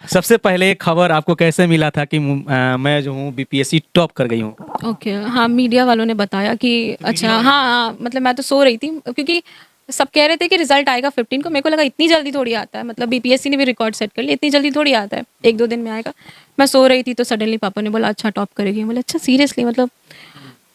सबसे पहले खबर आपको कैसे मिला था कि मैं जो हूँ बीपीएससी टॉप कर गई हूँ? ओके, हाँ, मीडिया वालों ने बताया कि मीडिया अच्छा वालों हाँ, ने? हाँ, मतलब मैं तो सो रही थी क्योंकि सब कह रहे थे कि रिज़ल्ट आएगा 15 को। मेरे को लगा इतनी जल्दी थोड़ी आता है, मतलब बीपीएससी ने भी रिकॉर्ड सेट कर लिया, इतनी जल्दी थोड़ी आता है, 1-2 दिन में आएगा। मैं सो रही थी तो सडनली पापा ने बोला अच्छा टॉप करेगी। मैं बोला अच्छा सीरियसली मतलब?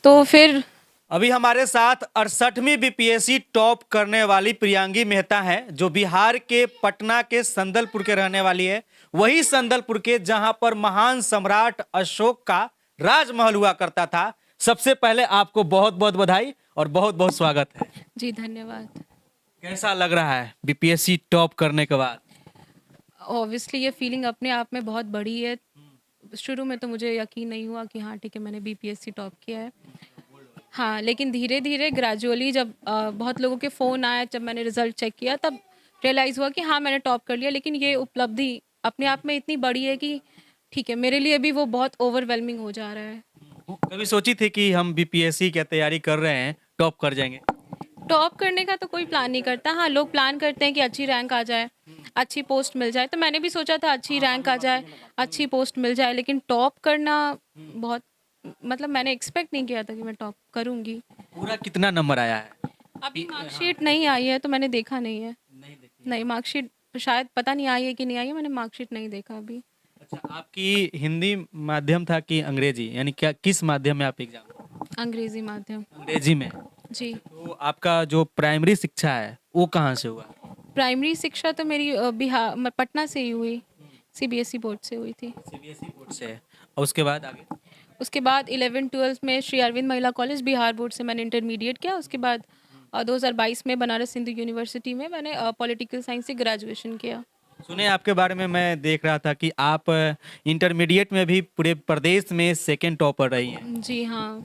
तो फिर अभी हमारे साथ 68वीं बीपीएससी टॉप करने वाली प्रियांगी मेहता हैं, जो बिहार के पटना के संदलपुर के रहने वाली है। वही संदलपुर के जहां पर महान सम्राट अशोक का राजमहल हुआ करता था। सबसे पहले आपको बहुत बहुत बधाई और बहुत बहुत स्वागत है। जी, धन्यवाद। कैसा लग रहा है बीपीएससी टॉप करने के बाद? ऑब्वियसली ये फीलिंग अपने आप में बहुत बड़ी है। शुरू में तो मुझे यकीन नहीं हुआ कि हाँ ठीक है, मैंने बीपीएससी टॉप किया है। हाँ, लेकिन धीरे-धीरे ग्रेजुअली जब बहुत लोगों के फ़ोन आए, जब मैंने रिज़ल्ट चेक किया तब रियलाइज़ हुआ कि हाँ, मैंने टॉप कर लिया। लेकिन ये उपलब्धि अपने आप में इतनी बड़ी है कि ठीक है, मेरे लिए भी वो बहुत ओवरवेलमिंग हो जा रहा है। कभी सोची थी कि हम बीपीएससी की तैयारी कर रहे हैं, टॉप कर जाएंगे? टॉप करने का तो कोई प्लान नहीं करता। हाँ, लोग प्लान करते हैं कि अच्छी रैंक आ जाए, अच्छी पोस्ट मिल जाए। तो मैंने भी सोचा था अच्छी रैंक आ जाए, अच्छी पोस्ट मिल जाए, लेकिन टॉप करना बहुत मतलब मैंने एक्सपेक्ट नहीं किया था कि मैं टॉप करूँगी। पूरा कितना नंबर आया है? अभी मार्कशीट नहीं आई है तो मैंने देखा नहीं है। नहीं, मार्कशीट शायद पता नहीं आई है कि नहीं आई है, मैंने मार्कशीट नहीं देखा अभी। अच्छा, आपकी हिंदी माध्यम था कि अंग्रेजी, यानी क्या किस माध्यम में आप एग्जाम? अंग्रेज़ी माध्यम। अंग्रेजी में? जी। तो आपका जो प्राइमरी शिक्षा है वो कहाँ से हुआ? प्राइमरी शिक्षा तो मेरी पटना से ही हुई, सीबीएसई बोर्ड से हुई थी। सीबीएसई बोर्ड से है। और उसके बाद आगे? उसके बाद 11-12 में श्री अरविंद महिला कॉलेज बिहार बोर्ड से मैंने इंटरमीडिएट किया। उसके बाद 2022 में बनारस हिंदू यूनिवर्सिटी में मैंने पॉलिटिकल साइंस से ग्रेजुएशन किया। सुने आपके बारे में, मैं देख रहा था कि आप इंटरमीडिएट में भी पूरे प्रदेश में सेकंड टॉपर रही हैं। जी हाँ।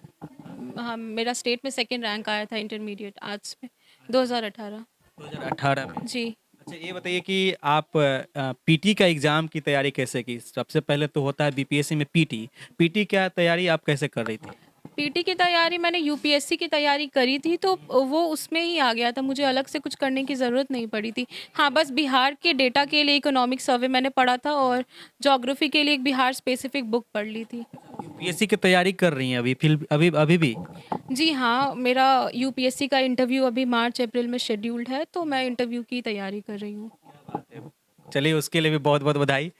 हाँ, मेरा स्टेट में सेकंड रैंक आया था इंटरमीडिएट आर्ट्स में 2018। 2018 में? जी। अच्छा, ये बताइए कि आप पीटी का एग्जाम की तैयारी कैसे की? सबसे पहले तो होता है बीपीएससी में पीटी। पीटी क्या तैयारी आप कैसे कर रही थी? पीटी की तैयारी मैंने यूपीएससी की तैयारी करी थी तो वो उसमें ही आ गया था, मुझे अलग से कुछ करने की ज़रूरत नहीं पड़ी थी। हाँ, बस बिहार के डेटा के लिए इकोनॉमिक सर्वे मैंने पढ़ा था और ज्योग्राफी के लिए एक बिहार स्पेसिफिक बुक पढ़ ली थी। यूपीएससी की तैयारी कर रही हैं अभी, फिर अभी अभी भी? जी हाँ, मेरा यूपीएससी का इंटरव्यू अभी मार्च अप्रैल में शेड्यूल्ड है, तो मैं इंटरव्यू की तैयारी कर रही हूँ। चलिए, उसके लिए भी बहुत बहुत बधाई।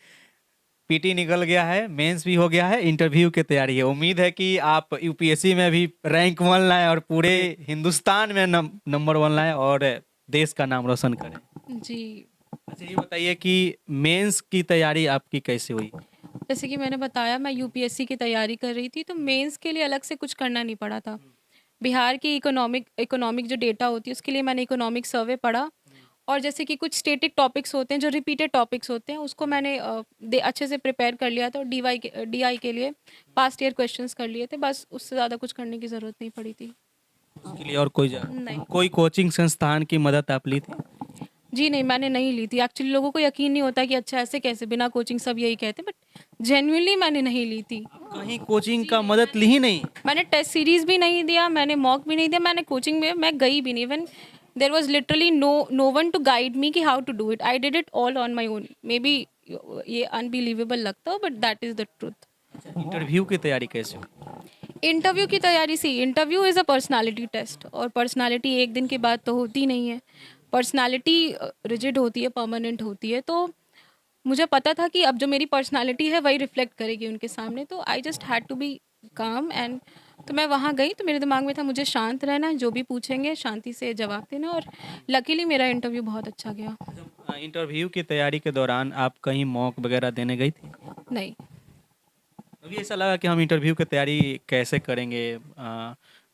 पीटी निकल गया है, मेंस भी हो गया है, इंटरव्यू की तैयारी है। उम्मीद है कि आप यूपीएससी में भी रैंक 1 लाएं और पूरे हिंदुस्तान में नंबर 1 लाएं और देश का नाम रोशन करें। जी। अच्छा, ये बताइए कि मेंस की तैयारी आपकी कैसे हुई? जैसे कि मैंने बताया मैं यूपीएससी की तैयारी कर रही थी, तो मेंस के लिए अलग से कुछ करना नहीं पड़ा था। बिहार की इकोनॉमिक इकोनॉमिक जो डेटा होती है उसके लिए मैंने इकोनॉमिक सर्वे पढ़ा और जैसे कि कुछ स्टैटिक टॉपिक्स होते हैं जो रिपीटेड टॉपिक्स होते हैं उसको मैंने अच्छे से प्रिपेयर कर लिया था और डीआई के लिए पास्ट ईयर क्वेश्चंस कर लिए थे, बस उससे ज़्यादा कुछ करने की ज़रूरत नहीं पड़ी थी। उसके लिए और नहीं। कोई कोचिंग संस्थान की मदद आप ली थी? जी नहीं, मैंने नहीं ली थी। एक्चुअली लोगों को यकीन नहीं होता कि अच्छा ऐसे कैसे बिना कोचिंग, सब यही कहते हैं, बट जेन्युइनली मैंने नहीं ली थी। कहीं कोचिंग जी का नहीं, मदद ली ही नहीं? मैंने टेस्ट सीरीज़ भी नहीं दिया, मैंने मॉक भी नहीं दिया, मैंने कोचिंग में मैं गई भी नहीं। Even there was literally no one to guide me कि how to do it. I did it all on my own. Maybe ये अनबिलीवेबल लगता हो but that is the truth. Interview की तैयारी कैसे हुई? इंटरव्यू की तैयारी see, interview is a personality test और पर्सनैलिटी एक दिन के बाद तो होती नहीं है। पर्सनैलिटी रिजिड होती है, परमानेंट होती है। तो मुझे पता था कि अब जो मेरी पर्सनैलिटी है वही रिफ्लेक्ट करेगी उनके सामने, तो I just had to be calm and तो मैं वहाँ गई तो मेरे दिमाग में था मुझे शांत रहना है, जो भी पूछेंगे शांति से जवाब देना और लकीली मेरा इंटरव्यू बहुत अच्छा गया। इंटरव्यू की तैयारी के दौरान आप कहीं मॉक वगैरह देने गई थी? नहीं। अभी ऐसा लगा कि हम इंटरव्यू की तैयारी कैसे करेंगे?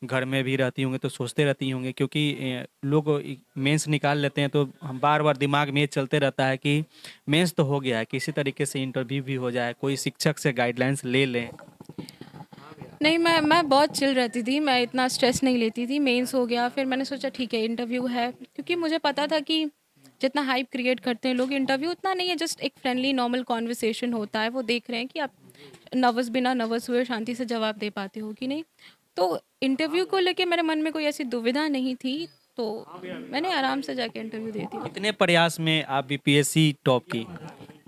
घर में भी रहती होंगे तो सोचते रहती होंगे, क्योंकि लोग मेंस निकाल लेते हैं तो हम बार बार दिमाग में ये चलते रहता है कि मेंस तो हो गया है, किसी तरीके से इंटरव्यू भी हो जाए, कोई शिक्षक से गाइडलाइंस ले लें। नहीं, मैं बहुत चिल रहती थी, मैं इतना स्ट्रेस नहीं लेती थी। मेंस हो गया फिर मैंने सोचा ठीक है इंटरव्यू है, क्योंकि मुझे पता था कि जितना हाइप क्रिएट करते हैं लोग, इंटरव्यू उतना नहीं है, जस्ट एक फ्रेंडली नॉर्मल कॉन्वर्सेशन होता है। वो देख रहे हैं कि आप नर्वस बिना नर्वस हुए शांति से जवाब दे पाते हो कि नहीं। तो इंटरव्यू को लेके मेरे मन में कोई ऐसी दुविधा नहीं थी, तो मैंने आराम से जाके इंटरव्यू दे दिया। कितने प्रयास में आप बीपीएससी टॉप की?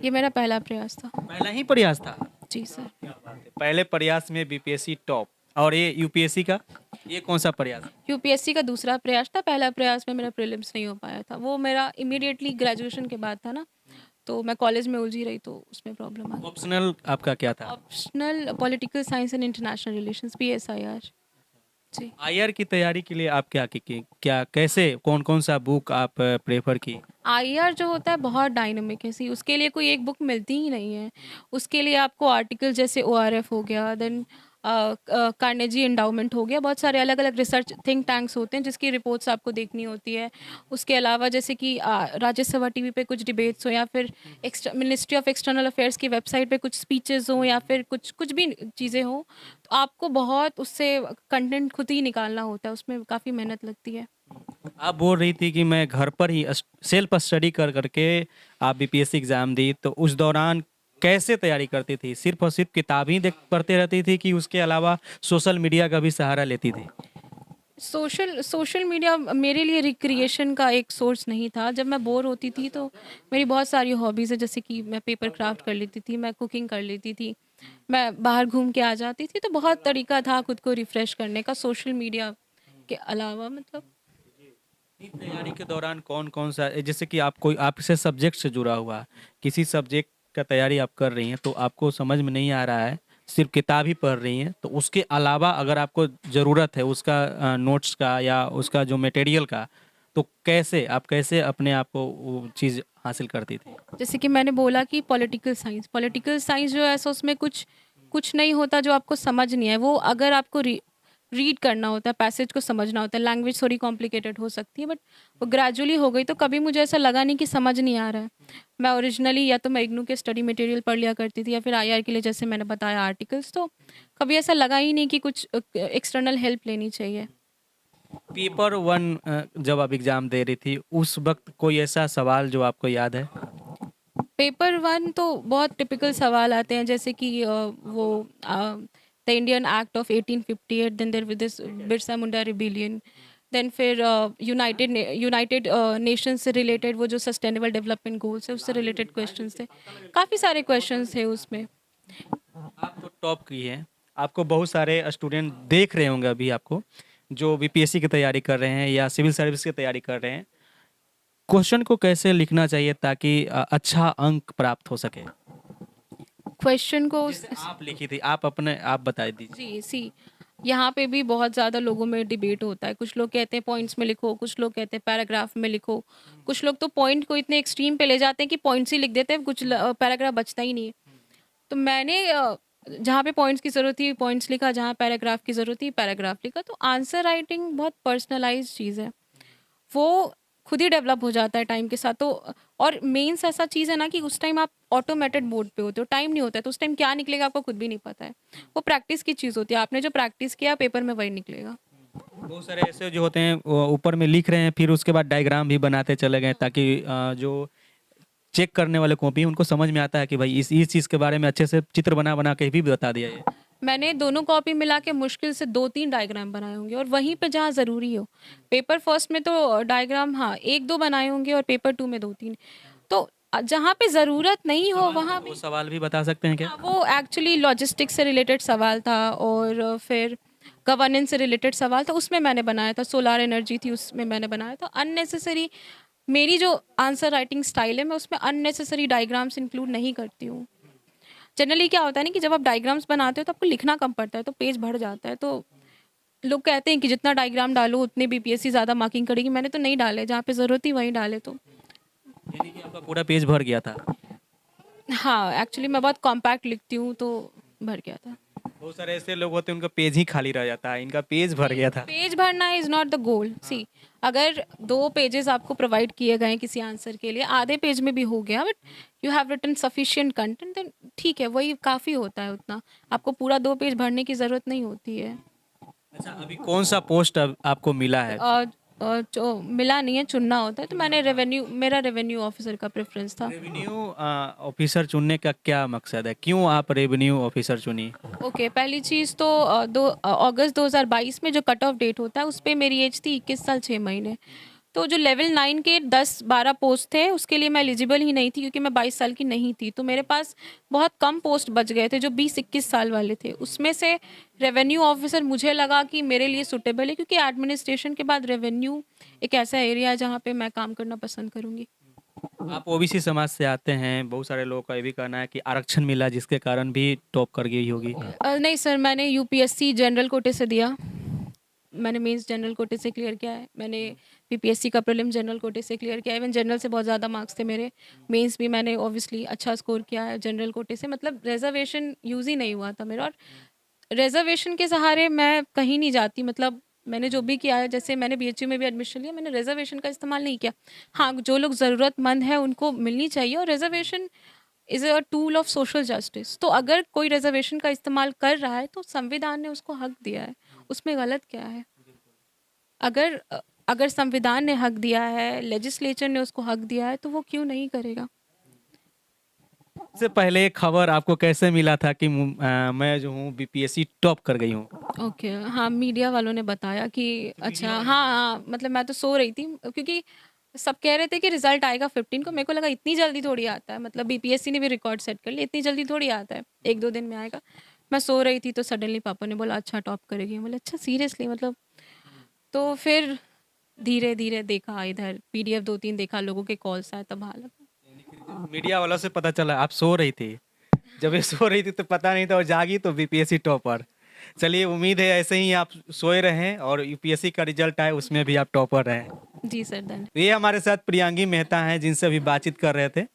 ये मेरा पहला प्रयास था। पहला ही प्रयास था? जी सर। क्या बात है, पहले प्रयास में बीपीएससी टॉप। और ये यूपीएससी का, ये कौन सा प्रयास? यूपीएससी का दूसरा प्रयास था। पहला प्रयास में मेरा प्रीलिम्स नहीं हो पाया था, वो मेरा इमीडिएटली ग्रेजुएशन के बाद था ना, तो मैं कॉलेज में उलझी रही तो उसमें प्रॉब्लम आ गई। ऑप्शनल आपका क्या था? Optional political science and international relations, PSIR। जी। आईआर की तैयारी के लिए आप क्या कैसे कौन कौन सा बुक आप प्रेफर की? IR जो होता है बहुत डायनामिक है, सी उसके लिए कोई एक बुक मिलती ही नहीं है। उसके लिए आपको आर्टिकल जैसे ORF हो गया, देन कार्नेजी एंडाउमेंट हो गया, बहुत सारे अलग अलग रिसर्च थिंक टैंक्स होते हैं जिसकी रिपोर्ट्स आपको देखनी होती है। उसके अलावा जैसे कि राज्यसभा टीवी पे कुछ डिबेट्स हो, या फिर मिनिस्ट्री ऑफ एक्सटर्नल अफेयर्स की वेबसाइट पे कुछ स्पीचेस हो, या फिर कुछ कुछ भी चीज़ें हों, तो आपको बहुत उससे कंटेंट खुद ही निकालना होता है, उसमें काफ़ी मेहनत लगती है। आप बोल रही थी कि मैं घर पर ही सेल्फ स्टडी कर करके आप बीपीएससी एग्जाम दी, तो उस दौरान कैसे तैयारी करती थी? सिर्फ और सिर्फ किताब ही देख पढ़ते रहती थी कि उसके अलावा सोशल मीडिया का भी सहारा लेती थी? सोशल मीडिया मेरे लिए रिक्रिएशन का एक सोर्स नहीं था। जब मैं बोर होती थी तो मेरी बहुत सारी हॉबीज़ है, जैसे कि मैं पेपर क्राफ्ट कर लेती थी, मैं कुकिंग कर लेती थी, मैं बाहर घूम के आ जाती थी, तो बहुत तरीका था खुद को रिफ़्रेश करने का सोशल मीडिया के अलावा, मतलब। तैयारी के दौरान कौन कौन सा, जैसे कि आप कोई आपसे सब्जेक्ट से जुड़ा हुआ किसी सब्जेक्ट का तैयारी आप कर रही हैं, तो आपको समझ में नहीं आ रहा है, सिर्फ किताब ही पढ़ रही हैं, तो उसके अलावा अगर आपको ज़रूरत है उसका नोट्स का या उसका जो मटेरियल का, तो कैसे अपने आप को वो चीज़ हासिल करती थी? जैसे कि मैंने बोला कि पॉलिटिकल साइंस जो है ऐसा, उसमें कुछ कुछ नहीं होता जो आपको समझ नहीं है। वो अगर आपको रीड करना होता है, पैसेज को समझना होता है, लैंग्वेज थोड़ी कॉम्प्लिकेटेड हो सकती है, बट वो ग्रेजुअली हो गई, तो कभी मुझे ऐसा लगा नहीं कि समझ नहीं आ रहा है। मैं ओरिजिनली या तो मैं इग्नू के स्टडी मटेरियल पढ़ लिया करती थी, या फिर IR के लिए जैसे मैंने बताया आर्टिकल्स, तो कभी ऐसा लगा ही नहीं कि कुछ एक्सटर्नल हेल्प लेनी चाहिए। पेपर वन जब आप एग्ज़ाम दे रही थी, उस वक्त कोई ऐसा सवाल जो आपको याद है? पेपर 1 तो बहुत टिपिकल सवाल आते हैं, जैसे कि वो the Indian act of 1858, then there this Birsa Munda rebellion, then फिर यूनाइटेड नेशंस से रिलेटेड वो जो सस्टेनेबल डेवलपमेंट गोल्स है उससे रिलेटेड क्वेश्चंस थे। काफ़ी सारे क्वेश्चंस थे उसमें। आप तो टॉप की हैं, आपको बहुत सारे स्टूडेंट देख रहे होंगे अभी आपको, जो बीपीएससी की तैयारी कर रहे हैं या सिविल सर्विस की तैयारी कर रहे हैं। क्वेश्चन को कैसे लिखना चाहिए ताकि अच्छा अंक प्राप्त हो सके? क्वेश्चन को जैसे आप लिखी थी, आप बता दीजिए। जी सी यहाँ पे भी बहुत ज़्यादा लोगों में डिबेट होता है। कुछ लोग कहते हैं पॉइंट्स में लिखो, कुछ लोग कहते हैं पैराग्राफ में लिखो, कुछ लोग तो पॉइंट को इतने एक्सट्रीम पे ले जाते हैं कि पॉइंट्स ही लिख देते हैं, कुछ पैराग्राफ बचता ही नहीं है। तो मैंने जहाँ पे पॉइंट्स की ज़रूरत थी पॉइंट्स लिखा, जहाँ पैराग्राफ की ज़रूरत थी पैराग्राफ लिखा। तो आंसर राइटिंग बहुत पर्सनलाइज्ड चीज़ है, वो खुद ही डेवलप हो जाता है टाइम के साथ। तो और मेंस ऐसा चीज़ है ना कि उस टाइम आप ऑटोमेटेड मोड पे होते हो, टाइम नहीं होता है, तो उस टाइम क्या निकलेगा आपको खुद भी नहीं पता है। वो प्रैक्टिस की चीज़ होती है, आपने जो प्रैक्टिस किया पेपर में वही निकलेगा। बहुत सारे ऐसे जो होते हैं वो ऊपर में लिख रहे हैं, फिर उसके बाद डायग्राम भी बनाते चले गए ताकि जो चेक करने वाले कॉपी उनको समझ में आता है कि भाई इस चीज़ के बारे में अच्छे से चित्र बना बना के भी बता दिया है। मैंने दोनों कॉपी मिला के मुश्किल से 2-3 डायग्राम बनाए होंगे, और वहीं पे जहाँ ज़रूरी हो। पेपर फर्स्ट में तो डायग्राम हाँ 1-2 बनाए होंगे, और पेपर 2 में 2-3। तो जहाँ पे ज़रूरत नहीं हो वहाँ पे। वो सवाल भी बता सकते हैं क्या? हाँ, वो एक्चुअली लॉजिस्टिक्स से रिलेटेड सवाल था, और फिर गवर्नेंस से रिलेटेड सवाल था, उसमें मैंने बनाया था। सोलार एनर्जी थी, उसमें मैंने बनाया था। अननेसेसरी मेरी जो आंसर राइटिंग स्टाइल है, मैं उसमें अननेसेसरी डायग्राम्स इंक्लूड नहीं करती हूँ। जनरली क्या होता है ना कि जब आप डायग्राम्स बनाते हो तो आपको लिखना कम पड़ता है, तो पेज भर जाता है। तो लोग कहते हैं कि जितना डायग्राम डालो उतने बीपीएससी ज़्यादा मार्किंग करेगी। मैंने तो नहीं डाले, जहाँ पे ज़रूरत थी वहीं डाले। तो यानी कि आपका पूरा पेज भर गया था? हाँ, एक्चुअली मैं बहुत कॉम्पैक्ट लिखती हूँ, तो भर गया था। बहुत सारे ऐसे लोग होते हैं उनका पेज ही खाली रह जाता है, इनका पेज भर गया था। पेज भरना इज़ नॉट द गोल। सी अगर 2 पेजेस आपको प्रोवाइड किए गए हैं किसी आंसर के लिए, आधे पेज में भी हो गया, but you have written sufficient content, then ठीक है, वही काफ़ी होता है। उतना आपको पूरा 2 पेज भरने की ज़रूरत नहीं होती है। अच्छा, अभी कौन सा पोस्ट आपको मिला है? जो मिला नहीं है, चुनना होता है, तो मैंने मेरा रेवेन्यू ऑफिसर का प्रेफरेंस था। रेवेन्यू ऑफिसर चुनने का क्या मकसद है, क्यों आप रेवेन्यू ऑफिसर चुनी? ओके, पहली चीज़ तो अगस्त 2022 में जो कट ऑफ डेट होता है उस पे मेरी एज थी 21 साल 6 महीने। तो जो लेवल 9 के 10-12 पोस्ट थे उसके लिए मैं एलिजिबल ही नहीं थी, क्योंकि मैं 22 साल की नहीं थी। तो मेरे पास बहुत कम पोस्ट बच गए थे जो 20-21 साल वाले थे। उसमें से रेवेन्यू ऑफिसर मुझे लगा कि मेरे लिए सूटेबल है, क्योंकि एडमिनिस्ट्रेशन के बाद रेवेन्यू एक ऐसा एरिया है जहाँ पे मैं काम करना पसंद करूँगी। आप ओबीसी समाज से आते हैं, बहुत सारे लोगों का ये भी कहना है कि आरक्षण मिला जिसके कारण भी टॉप कर गई होगी। नहीं सर, मैंने यूपीएससी जनरल कोटे से दिया। मैंने मेंस जनरल कोटे से क्लियर किया है। मैंने पीपीएससी का प्रीलिम जनरल कोटे से क्लियर किया है। इवन जनरल से बहुत ज़्यादा मार्क्स थे मेरे। मेंस भी मैंने ऑब्वियसली अच्छा स्कोर किया है जनरल कोटे से। मतलब रिजर्वेशन यूज़ ही नहीं हुआ था मेरा, और रिजर्वेशन के सहारे मैं कहीं नहीं जाती। मतलब मैंने जो भी किया है, जैसे मैंने बीएचयू में भी एडमिशन लिया, मैंने रिजर्वेशन का इस्तेमाल नहीं किया। हाँ, जो लोग ज़रूरतमंद हैं उनको मिलनी चाहिए, और reservation is a tool of social justice. तो अगर कोई रिजर्वेशन का इस्तेमाल कर रहा है तो संविधान ने उसको हक दिया है, उसमें गलत क्या है? अगर अगर संविधान ने हक दिया है, लेजिस्लेचर ने उसको हक दिया है, तो वो क्यों नहीं करेगा? इससे पहले खबर आपको कैसे मिला था कि मैं जो हूँ बीपीएससी टॉप कर गई हूँ? ओके, हाँ, मीडिया वालों ने बताया कि अच्छा, हाँ, हाँ, मतलब मैं तो सो रही थी, क्योंकि सब कह रहे थे कि रिजल्ट आएगा 15 को। मेरे को लगा इतनी जल्दी थोड़ी आता है, मतलब बीपीएससी ने भी रिकॉर्ड सेट कर लिया, इतनी जल्दी थोड़ी आता है, 1-2 दिन में आएगा। मैं सो रही थी तो सडनली पापा ने बोला अच्छा टॉप करेगी। मैं बोला अच्छा सीरियसली, मतलब। तो फिर धीरे धीरे देखा, इधर पीडीएफ 2-3 देखा, लोगों के कॉल्स आए, तब हालत। मीडिया वालों से पता चला आप सो रही थी। जब ये सो रही थी तो पता नहीं था, और जागी तो बीपीएससी टॉपर। चलिए, उम्मीद है ऐसे ही आप सोए रहें और यूपीएससी का रिजल्ट आए उसमें भी आप टॉपर रहें। जी सर, धन्यवाद। तो ये हमारे साथ प्रियांगी मेहता हैं जिनसे अभी बातचीत कर रहे थे,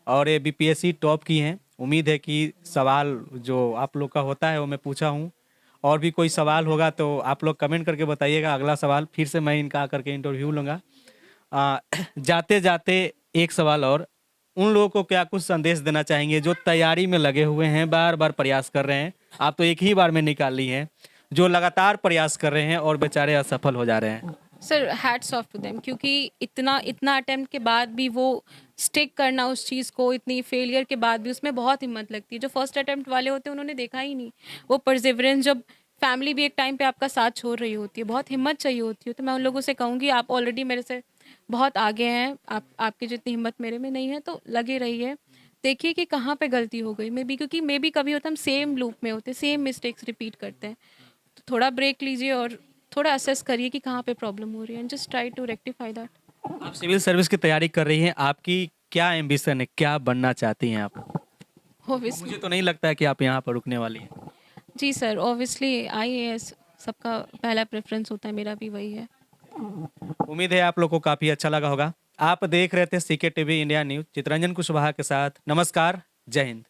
और ये बीपीएससी टॉप की हैं। उम्मीद है कि सवाल जो आप लोग का होता है वो मैं पूछा हूँ, और भी कोई सवाल होगा तो आप लोग कमेंट करके बताइएगा। अगला सवाल फिर से मैं इनका आकर के इंटरव्यू लूँगा। जाते जाते एक सवाल और, उन लोगों को क्या कुछ संदेश देना चाहेंगे जो तैयारी में लगे हुए हैं, बार बार प्रयास कर रहे हैं? आप तो एक ही बार में निकाल ली हैं, जो लगातार प्रयास कर रहे हैं और बेचारे असफल हो जा रहे हैं। Sir hats off to them, क्योंकि इतना इतना अटेम्प्ट के बाद भी वो स्टिक करना उस चीज़ को, इतनी फेलियर के बाद भी उसमें बहुत हिम्मत लगती है। जो फर्स्ट अटेम्प्ट वाले होते हैं उन्होंने देखा ही नहीं वो परसिवरेंस, जब फैमिली भी एक टाइम पे आपका साथ छोड़ रही होती है, बहुत हिम्मत चाहिए होती है। तो मैं उन लोगों से कहूँगी आप ऑलरेडी मेरे से बहुत आगे हैं, आपकी जितनी हिम्मत मेरे में नहीं है, तो लगे रहिए। देखिए कि कहाँ पे गलती हो गई, मे बी, क्योंकि मे बी कभी होता है हम सेम लूप में होते हैं, सेम मिस्टेक्स रिपीट करते हैं। तो थोड़ा ब्रेक लीजिए और थोड़ा असेस करिए कि कहाँ पे प्रॉब्लम हो रही है, and just try to rectify that. आप सिविल सर्विस की तैयारी कर रही हैं, आपकी क्या एम्बिशन है, क्या बनना चाहती हैं आप? ऑब्वियसली मुझे तो नहीं लगता है कि आप यहाँ पर रुकने वाली हैं। जी सर, ऑब्वियसली आईएएस सबका पहला प्रेफरेंस होता है, मेरा भी वही है। उम्मीद है आप लोग को काफी अच्छा लगा होगा। आप देख रहे थे CK TV India news, Chitranjan Kushwaha के साथ। नमस्कार, जय हिंद।